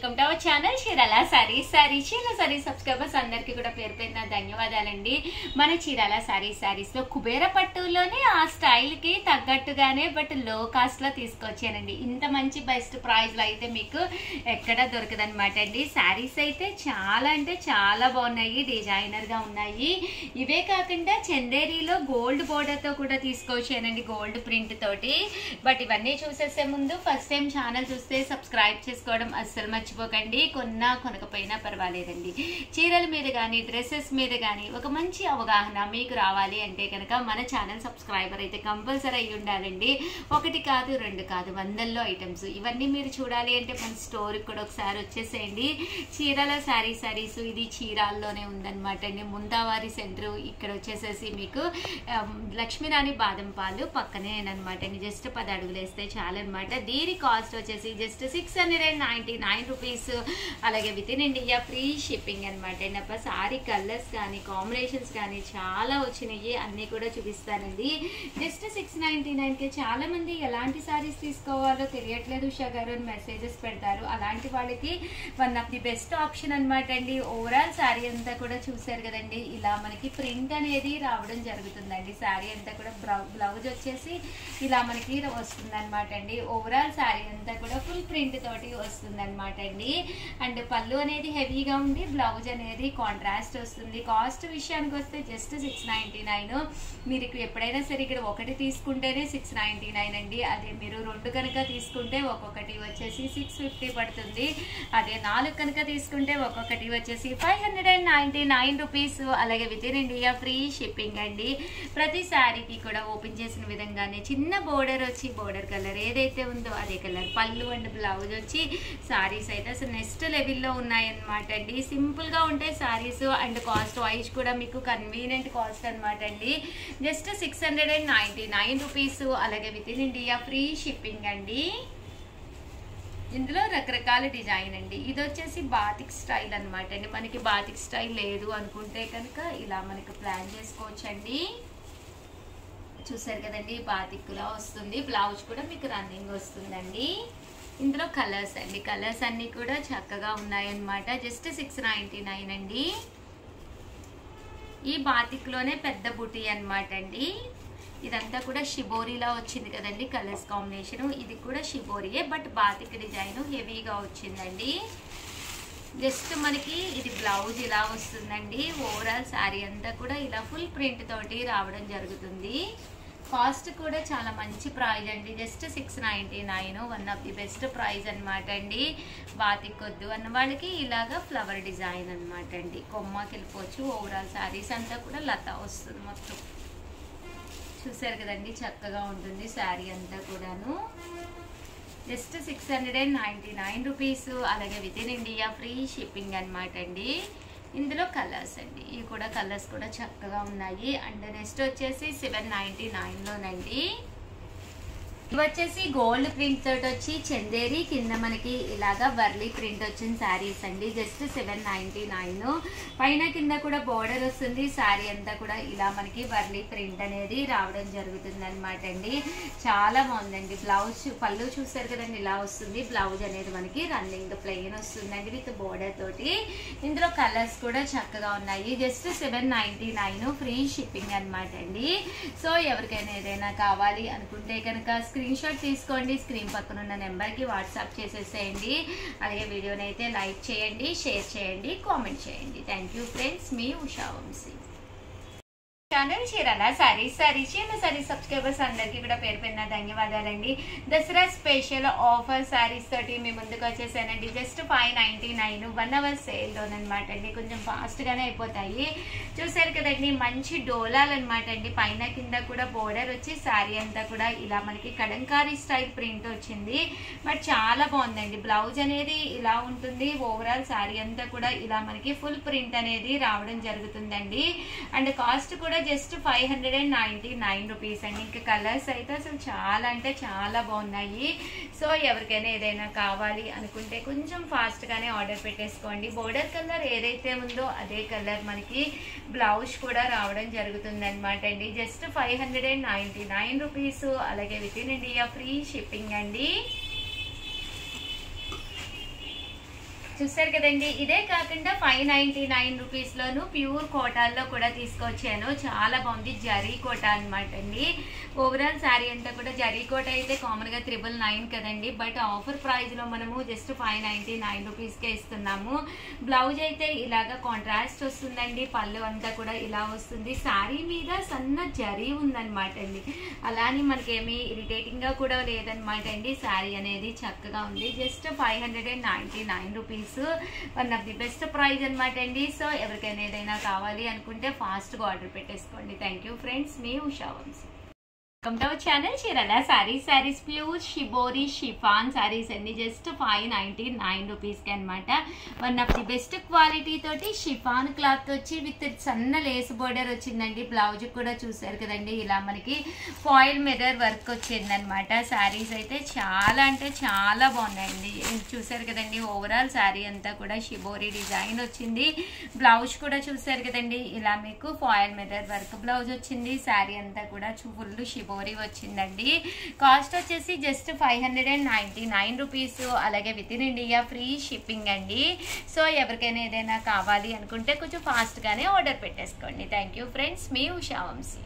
Welcome to our channel Chirala saris subscribers అందరికీ కూడా పేరు పేరున ధన్యవాదాలండి. మన చీరాల సారీస్ లో కుబేర పట్టులోనే ఆ స్టైల్ కి తగ్గట్టుగానే బట్ లో కాస్ట్ లో తీసుకొచ్చానండి. ఇంత మంచి బెస్ట్ ప్రైస్ లో అయితే మీకు ఎక్కడ దొరకదనమాట అండి. సారీస్ అయితే చాలా అంటే చాలా బాగున్నాయి, డిజైనర్ గా ఉన్నాయి. ఇవే కాకుండా చందేరీలో గోల్డ్ బోర్డర్ తో కూడా తీసుకొచ్చానండి, గోల్డ్ ప్రింట్ తోటి. బట్ ఇవన్నీ చూసేసే ముందు ఫస్ట్ టైం ఛానల్ చూస్తే సబ్స్క్రైబ్ చేసుకోవడం అస్సలు మర్చిపోకండి. కొనకపోయినా పర్వాలేదండి. చీరల మీద కానీ డ్రెస్సెస్ మీద కానీ ఒక మంచి అవగాహన మీకు రావాలి అంటే కనుక మన ఛానల్ సబ్స్క్రైబర్ అయితే కంపల్సరీ అయ్యి ఉండాలండి. ఒకటి కాదు రెండు కాదు వందల్లో ఐటమ్స్ ఇవన్నీ మీరు చూడాలి అంటే మన స్టోర్కి కూడా ఒకసారి వచ్చేసేయండి. చీరాల సారీస్ ఇది చీరాల్లోనే ఉందన్నమాట అండి. ముంతావారి సెంటర్ ఇక్కడ వచ్చేసేసి మీకు లక్ష్మీరాణి బాదం పాలు పక్కనే అనమాట అండి. జస్ట్ 10 అడుగులు వేస్తే చాలన్నమాట. దీని కాస్ట్ వచ్చేసి జస్ట్ 699 రూపీస్. అలాగే with in India free shipping అనమాట అండి. అప్ప సారీ కలర్స్ కానీ కాంబినేషన్స్ కానీ చాలా వచ్చినాయి, అన్నీ కూడా చూపిస్తానండి. జస్ట్ 699కి చాలా మంది ఎలాంటి సారీస్ తీసుకోవాలో తెలియట్లేదు ఉషా గారు అని మెసేజెస్ పెడతారు. అలాంటి వాళ్ళకి one of the best option అనమాట అండి. ఓవరాల్ సారీ అంతా కూడా చూసారు కదండి, ఇలా మనకి ప్రింట్ అనేది రావడం జరుగుతుందండి. సారీ అంతా కూడా బ్లౌజ్ వచ్చేసి ఇలా మనకి వస్తుంది అనమాట అండి. ఓవరాల్ సారీ అంతా కూడా ఫుల్ ప్రింట్ తోటి వస్తుంది అనమాట అండి. అండ్ పళ్ళు అనేది హెవీగా ఉండి బ్లౌజ్ అనేది కాంట్రాస్ట్ వస్తుంది. కాస్ట్ విషయానికి వస్తే జస్ట్ 699. మీరు ఎప్పుడైనా సరే ఇక్కడ ఒకటి తీసుకుంటేనే 699 అండి. అదే మీరు 2 కనుక తీసుకుంటే ఒక్కొక్కటి వచ్చేసి 650 పడుతుంది. అదే 4 కనుక తీసుకుంటే ఒక్కొక్కటి వచ్చేసి 599 రూపీస్. అలాగే with in India free shipping అండి. ప్రతి శారీకి కూడా ఓపెన్ చేసిన విధంగానే చిన్న బోర్డర్ వచ్చి బోర్డర్ కలర్ ఏదైతే ఉందో అదే కలర్ పళ్ళు అండ్ బ్లౌజ్ వచ్చి సారీస్ అయితే అసలు నెక్స్ట్ లెవెల్లో ఉన్నాయన్నమాట అండి. సింపుల్ గా ఉంటాయి సారీస్ అండ్ కాస్ట్ వైజ్ కూడా మీకు కన్వీనియంట్ కాస్ట్ అనమాట అండి. Just 699 rupees. అలాగే with in India free shipping అండి. ఇందులో రకరకాల డిజైన్ అండి. ఇది వచ్చేసి బాతిక్ స్టైల్ అనమాట అండి. మనకి బాతిక్ స్టైల్ లేదు అనుకుంటే కనుక ఇలా మనకు ప్లాన్ చేసుకోవచ్చండి. చూసారు కదండి, బాతిక్లా వస్తుంది. బ్లౌజ్ కూడా మీకు రన్నింగ్ వస్తుందండి. ఇందులో కలర్స్ అండి, కలర్స్ అన్ని కూడా చక్కగా ఉన్నాయన్నమాట. జస్ట్ 699 అండి. ఈ బాతిక్ లోనే పెద్ద బుటీ అనమాట అండి. ఇదంతా కూడా షిబోరీలా వచ్చింది కదండి కలర్స్ కాంబినేషన్. ఇది కూడా షిబోరియే బట్ బాతిక్ డిజైన్ హెవీగా వచ్చిందండి. జస్ట్ మనకి ఇది బ్లౌజ్ ఇలా వస్తుందండి. ఓవరాల్ శారీ అంతా కూడా ఇలా ఫుల్ ప్రింట్ తోటి రావడం జరుగుతుంది. కాస్ట్ కూడా చాలా మంచి ప్రైజ్ అండి. Just 699. One of the best price అనమాట అండి. బాతిక్ వద్దు అన్న వాళ్ళకి ఇలాగా ఫ్లవర్ డిజైన్ అనమాట అండి. కొమ్మకి వెళ్ళిపోవచ్చు. ఓవరాల్ శారీస్ అంతా కూడా లతా వస్తుంది మొత్తం. చూసారు కదండి, చక్కగా ఉంటుంది శారీ అంతా కూడాను. Just 699 rupees. అలాగే with in India free shipping అనమాట అండి. ఇందులో కలర్స్ అండి, ఇవి కూడా కలర్స్ కూడా చక్కగా ఉన్నాయి. అండ్ నెక్స్ట్ వచ్చేసి 799లోనండి. ఇవి వచ్చేసి గోల్డ్ ప్రింట్ తోటి వచ్చి చందేరి కింద మనకి ఇలాగా వర్లీ ప్రింట్ వచ్చిన శారీస్ అండి. జస్ట్ 799. పైన కింద కూడా బోర్డర్ వస్తుంది. శారీ అంతా కూడా ఇలా మనకి వర్లీ ప్రింట్ అనేది రావడం జరుగుతుంది అనమాట అండి. చాలా బాగుందండి. బ్లౌజ్ పళ్ళు చూసారు కదండి, ఇలా వస్తుంది. బ్లౌజ్ అనేది మనకి రన్నింగ్ ప్లెయిన్ వస్తుందండి విత్ బోర్డర్ తోటి. ఇందులో కలర్స్ కూడా చక్కగా ఉన్నాయి. జస్ట్ 799 ఫ్రీ షిప్పింగ్ అనమాట అండి. సో ఎవరికైనా ఏదైనా కావాలి అనుకుంటే కనుక స్క్రీన్ షాట్ తీసుకోండి. స్క్రీన్ పక్కన ఉన్న నెంబర్కి వాట్సాప్ చేసేసేయండి. అలాగే వీడియోని అయితే లైక్ చేయండి, షేర్ చేయండి, కామెంట్ చేయండి. థ్యాంక్ యూ ఫ్రెండ్స్, మీ ఉషా వంశీ. ఛానల్ చీరాల సారీస్ సబ్స్క్రైబర్స్ అందరికీ కూడా పేరు పేరున ధన్యవాదాలండి. దసరా స్పెషల్ ఆఫర్ సారీస్ తోటి మీ ముందుకు వచ్చేసానండి. జస్ట్ 599 1 అవర్ సేల్లోనమాట అండి. కొంచెం ఫాస్ట్గానే అయిపోతాయి. చూసారు కదండి, మంచి డోలాలు అనమాట అండి. పైన కింద కూడా బోర్డర్ వచ్చి శారీ అంతా కూడా ఇలా మనకి కలంకారీ స్టైల్ ప్రింట్ వచ్చింది. బట్ చాలా బాగుందండి. బ్లౌజ్ అనేది ఇలా ఉంటుంది. ఓవరాల్ శారీ అంతా కూడా ఇలా మనకి ఫుల్ ప్రింట్ అనేది రావడం జరుగుతుందండి. అండ్ కాస్ట్ కూడా జస్ట్ 599 రూపీస్ అండి. ఇంకా కలర్స్ అయితే అసలు చాలా అంటే చాలా బాగున్నాయి. సో ఎవరికైనా ఏదైనా కావాలి అనుకుంటే కొంచెం ఫాస్ట్గానే ఆర్డర్ పెట్టేసుకోండి. బోర్డర్ కలర్ ఏదైతే ఉందో అదే కలర్ మనకి బ్లౌజ్ కూడా రావడం జరుగుతుంది అనమాట అండి. Just 599 rupees. అలాగే with in India free shipping అండి. చూసారు కదండి. ఇదే కాకుండా 599 రూపీస్లోను ప్యూర్ కోటాల్లో కూడా తీసుకొచ్చాను. చాలా బాగుంది. జరీ కోట అనమాట అండి. ఓవరాల్ శారీ అంతా కూడా జరీ కోట అయితే కామన్గా 999 కదండి, బట్ ఆఫర్ ప్రైస్లో మనము జస్ట్ 599 రూపీస్కే ఇస్తున్నాము. బ్లౌజ్ అయితే ఇలాగా కాంట్రాస్ట్ వస్తుందండి. పళ్ళు అంతా కూడా ఇలా వస్తుంది. శారీ మీద సన్న జరీ ఉందన్నమాట అండి. అలానే మనకేమీ ఇరిటేటింగ్గా కూడా లేదనమాట అండి. శారీ అనేది చక్కగా ఉంది. Just 599 rupees. One of the best price అనమాట అండి. సో ఎవరికైనా ఏదైనా కావాలి అనుకుంటే ఫాస్ట్గా ఆర్డర్ పెట్టేసుకోండి. థ్యాంక్ యూ ఫ్రెండ్స్, మీ Usha Vamshi. Welcome to our channel Chirala saris pure shibori chiffon saris అండి. జస్ట్ 599 రూపీస్కి అనమాట. One of the best quality తోటి షిఫాన్ క్లాత్ వచ్చి విత్ సన్న లేస్ బోర్డర్ వచ్చిందండి. బ్లౌజ్ కూడా చూసారు కదండి, ఇలా మనకి ఫాయిల్ మిర్రర్ వర్క్ వచ్చిందనమాట. శారీస్ అయితే చాలా అంటే చాలా బాగున్నాయండి. చూసారు కదండి, ఓవరాల్ శారీ అంతా కూడా షిబోరి డిజైన్ వచ్చింది. బ్లౌజ్ కూడా చూసారు కదండి, ఇలా మీకు ఫాయిల్ మిర్రర్ వర్క్ బ్లౌజ్ వచ్చింది. శారీ అంతా కూడా ఫుల్ షిబోరి వచ్చిందండి. కాస్ట్ వచ్చేసి జస్ట్ 599 రూపీస్. అలాగే with in India free shipping అండి. సో ఎవరికైనా ఏదైనా కావాలి అనుకుంటే కొంచెం ఫాస్ట్గానే ఆర్డర్ పెట్టేసుకోండి. థ్యాంక్ యూ ఫ్రెండ్స్, మీ ఉషా వంశీ.